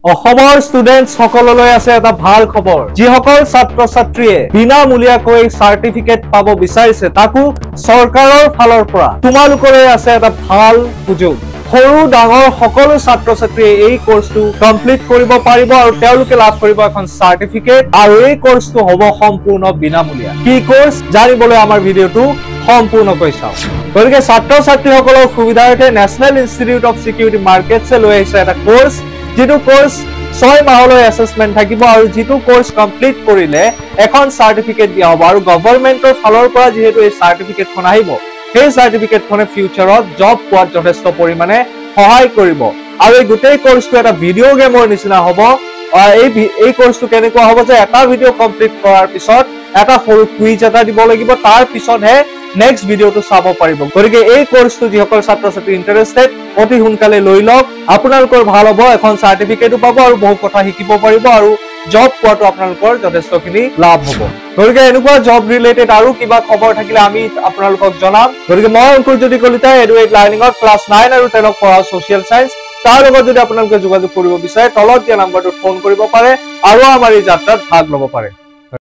অসমৰ ষ্টুডেন্টছ সকললৈ আছে এটা ভাল খবৰ যিসকল ছাত্ৰ ছাত্ৰীয়ে বিনামূলীয়াকৈ সাৰ্টিফিকেট পাব বিচাৰিছে তাকো চৰকাৰৰ ফালৰ পৰা তোমালোকলৈ আছে এটা ভাল সুযোগ সৰু ডাঙৰ সকলো ছাত্ৰ ছাত্ৰীয়ে এই কোৰ্সটো কমপ্লিট কৰিব পাৰিব আৰু তেওঁলোকে লাভ কৰিব এখন সাৰ্টিফিকেট আৰু এই কোৰ্সটো হ'ব সম্পূৰ্ণ বিনামূলীয়া কি কোৰ্স জানিবলৈ আমাৰ ভিডিওটো সম্পূৰ্ণকৈ চাওক গতিকে ছাত্ৰ ছাত্ৰীসকলৰ সুবিধাৰ্থে নেশ্যনেল ইনষ্টিটিউট অফ সিকিউৰিটি মাৰ্কেটছে লৈ আহিছে এটা কোৰ্স যেটো কোৰ্স 6 মাহলৈ অ্যাসেসমেন্ট থাকিব আৰু যেটো কোৰ্স কমপ্লিট কৰিলে এখন সাৰ্টিফিকেট দিয়া হ'ব আৰু গভৰ্ণমেন্টৰ ফালৰ পৰা যেহেতু এই সাৰ্টিফিকেটখন আহিব সেই সাৰ্টিফিকেটখনে ফিউচাৰত জব পোৱাত যথেষ্ট পৰিমাণে সহায় কৰিব আৰু এই গোটেই কোৰ্সটো এটা ভিডিও গেমৰ নিচিনা হ'ব এই কোৰ্সটো কেনেকুৱা হ'ব যে এটা ভিডিও কমপ্লিট কৰাৰ পিছত এটা সৰু কুইজ এটা দিব লাগিব তাৰ পিছতহে নেক্সট ভিডিওটো চাব পাৰিব গতিকে এই কোৰ্সটো যিসকল ছাত্ৰ ছাত্ৰী ইন্টাৰেষ্টেড অতি সোনকালে লৈ লওক আপোনালোকৰ ভাল হ'ব এখন সাৰ্টিফিকেটও পাব আৰু বহু কথা শিকিব পাৰিব আৰু জব পোৱাটো আপোনালোকৰ যথেষ্টখিনি লাভ হ'ব গতিকে এনেকুৱা জব ৰিলেটেড আৰু কিবা খবৰ থাকিলে আমি আপোনালোকক জনাম গতিকে মই অংকুৰ জ্যোতি কলিতা এডুকেট লাৰ্ণিঙত ক্লাছ 9 আৰু 10 পঢ়াও সোশ্যাল সায়েন্স তাৰ লগত যদি আপোনালোকে যোগাযোগ কৰিব বিচাৰে তলত দিয়া নম্বৰটোত ফোন কৰিব পাৰে আৰু আমাৰ এই যাত্ৰাত ভাগ ল'ব পাৰে